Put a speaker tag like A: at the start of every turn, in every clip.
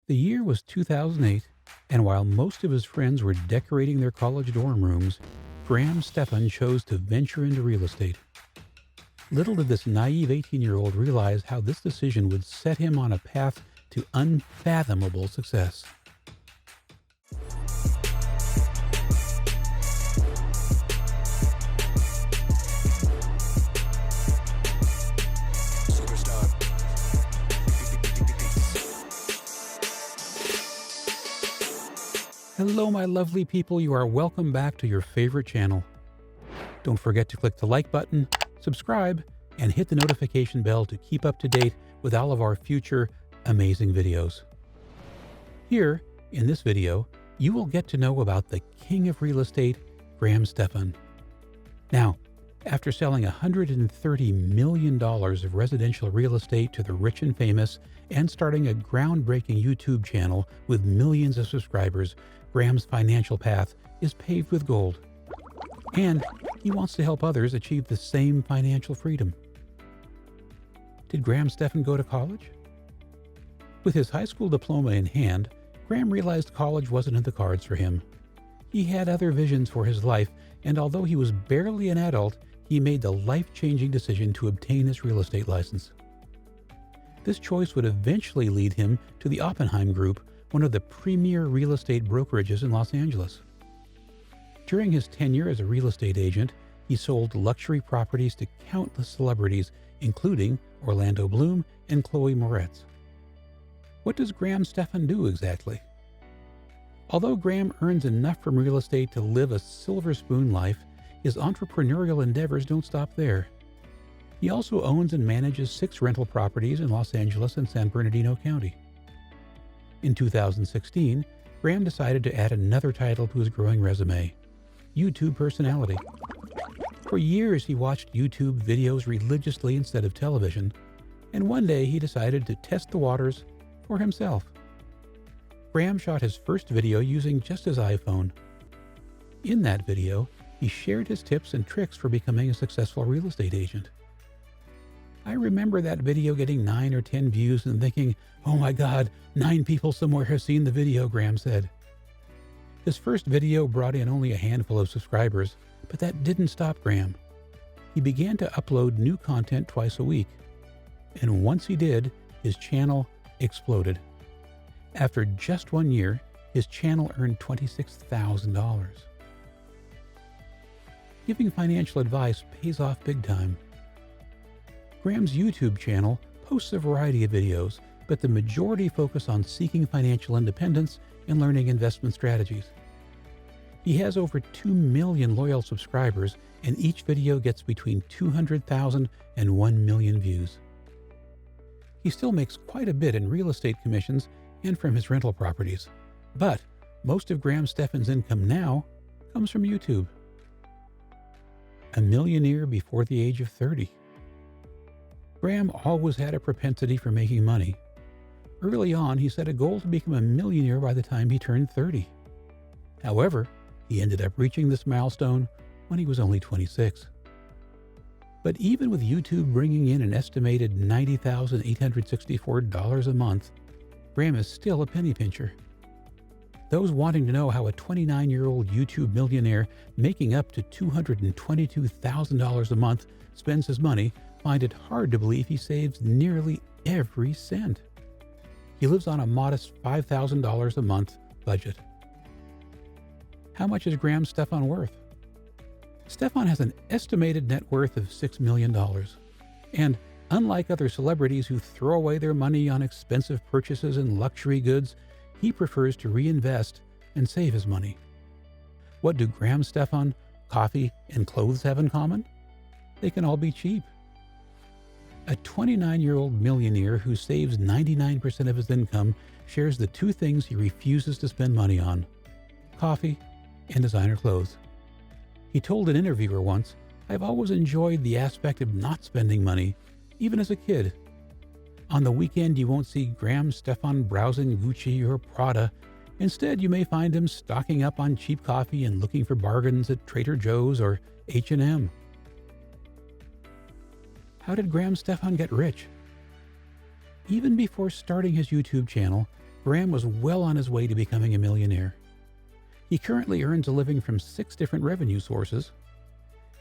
A: The year was 2008, and while most of his friends were decorating their college dorm rooms, Graham Stephan chose to venture into real estate. Little did this naive 18-year-old realize how this decision would set him on a path to unfathomable success. Hello, my lovely people. You are welcome back to your favorite channel. Don't forget to click the like button, subscribe, and hit the notification bell to keep up to date with all of our future amazing videos. Here, in this video, you will get to know about the king of real estate, Graham Stephan. Now, after selling $130 million of residential real estate to the rich and famous and starting a groundbreaking YouTube channel with millions of subscribers, Graham's financial path is paved with gold. And he wants to help others achieve the same financial freedom. Did Graham Stephan go to college? With his high school diploma in hand, Graham realized college wasn't in the cards for him. He had other visions for his life, and although he was barely an adult, he made the life-changing decision to obtain his real estate license. This choice would eventually lead him to the Oppenheim Group, one of the premier real estate brokerages in Los Angeles. During his tenure as a real estate agent, he sold luxury properties to countless celebrities, including Orlando Bloom and Chloe Moretz. What does Graham Stephan do exactly? Although Graham earns enough from real estate to live a silver spoon life, his entrepreneurial endeavors don't stop there. He also owns and manages 6 rental properties in Los Angeles and San Bernardino County. In 2016, Graham decided to add another title to his growing resume: YouTube personality. For years, he watched YouTube videos religiously instead of television, and one day he decided to test the waters for himself. Graham shot his first video using just his iPhone. In that video, he shared his tips and tricks for becoming a successful real estate agent. I remember that video getting 9 or 10 views and thinking, "Oh my God, 9 people somewhere have seen the video," Graham said. His first video brought in only a handful of subscribers, but that didn't stop Graham. He began to upload new content twice a week. And once he did, his channel exploded. After just 1 year, his channel earned $26,000. Giving financial advice pays off big time. Graham's YouTube channel posts a variety of videos, but the majority focus on seeking financial independence and learning investment strategies. He has over 2 million loyal subscribers, and each video gets between 200,000 and 1 million views. He still makes quite a bit in real estate commissions and from his rental properties, but most of Graham Stephan's income now comes from YouTube. A millionaire before the age of 30. Graham always had a propensity for making money. Early on, he set a goal to become a millionaire by the time he turned 30. However, he ended up reaching this milestone when he was only 26. But even with YouTube bringing in an estimated $90,864 a month, Graham is still a penny pincher. Those wanting to know how a 29-year-old YouTube millionaire making up to $222,000 a month spends his money find it hard to believe he saves nearly every cent. He lives on a modest $5,000 a month budget. How much is Graham Stephan worth? Stephan has an estimated net worth of $6 million. And unlike other celebrities who throw away their money on expensive purchases and luxury goods, he prefers to reinvest and save his money. What do Graham Stephan, coffee, and clothes have in common? They can all be cheap. A 29-year-old millionaire who saves 99% of his income shares the 2 things he refuses to spend money on: coffee and designer clothes. He told an interviewer once, "I've always enjoyed the aspect of not spending money, even as a kid. On the weekend, you won't see Graham Stephan browsing Gucci or Prada. Instead, you may find him stocking up on cheap coffee and looking for bargains at Trader Joe's or H&M. How did Graham Stephan get rich? Even before starting his YouTube channel, Graham was well on his way to becoming a millionaire. He currently earns a living from 6 different revenue sources.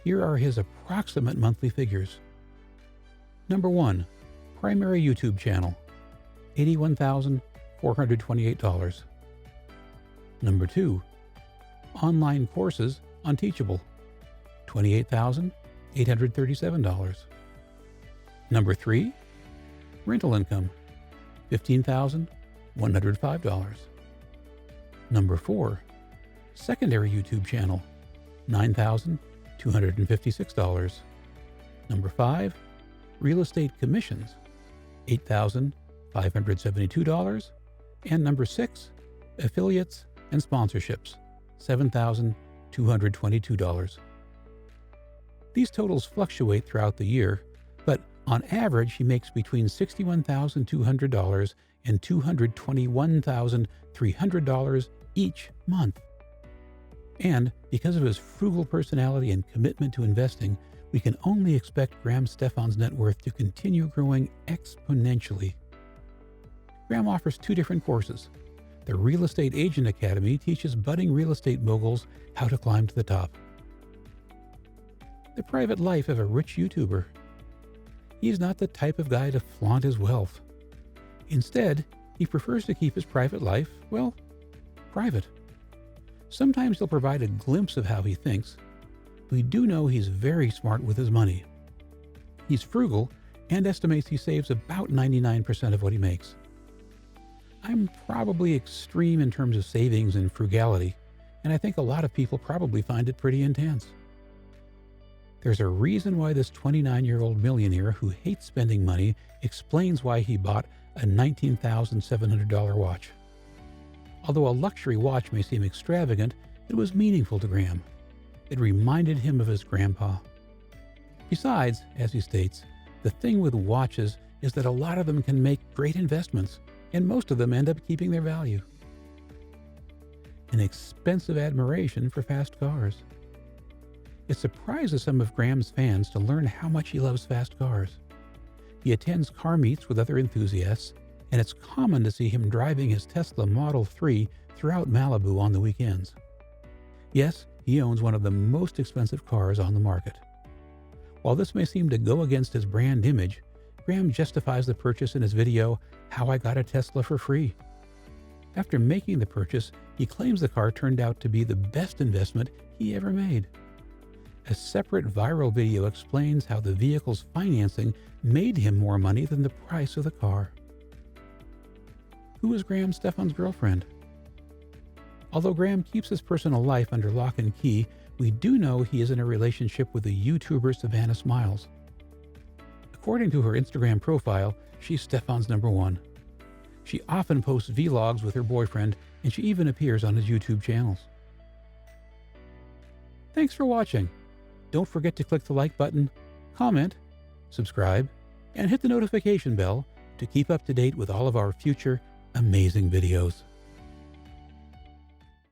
A: Here are his approximate monthly figures. Number 1. Primary YouTube channel, $81,428. Number 2. Online courses on Teachable, $28,837. Number 3. Rental income, $15,105. Number 4. Secondary YouTube channel, $9,256. Number 5. Real estate commissions, $8,572. And number 6. Affiliates and sponsorships, $7,222. These totals fluctuate throughout the year, but on average, he makes between $61,200 and $221,300 each month. And because of his frugal personality and commitment to investing, we can only expect Graham Stephan's net worth to continue growing exponentially. Graham offers 2 different courses. The Real Estate Agent Academy teaches budding real estate moguls how to climb to the top. The private life of a rich YouTuber. He's not the type of guy to flaunt his wealth. Instead, he prefers to keep his private life, well, private. Sometimes he'll provide a glimpse of how he thinks. We do know he's very smart with his money. He's frugal and estimates he saves about 99% of what he makes. I'm probably extreme in terms of savings and frugality, and I think a lot of people probably find it pretty intense. There's a reason why this 29-year-old millionaire who hates spending money explains why he bought a $19,700 watch. Although a luxury watch may seem extravagant, it was meaningful to Graham. It reminded him of his grandpa. Besides, as he states, the thing with watches is that a lot of them can make great investments, and most of them end up keeping their value. An expensive admiration for fast cars. It surprises some of Graham's fans to learn how much he loves fast cars. He attends car meets with other enthusiasts, and it's common to see him driving his Tesla Model 3 throughout Malibu on the weekends. Yes, he owns one of the most expensive cars on the market. While this may seem to go against his brand image, Graham justifies the purchase in his video, How I Got a Tesla for Free. After making the purchase, he claims the car turned out to be the best investment he ever made. A separate viral video explains how the vehicle's financing made him more money than the price of the car. Who is Graham Stephan's girlfriend? Although Graham keeps his personal life under lock and key, we do know he is in a relationship with the YouTuber Savannah Smiles. According to her Instagram profile, she's Stephan's number 1. She often posts vlogs with her boyfriend, and she even appears on his YouTube channels. Thanks for watching. Don't forget to click the like button, comment, subscribe, and hit the notification bell to keep up to date with all of our future amazing videos.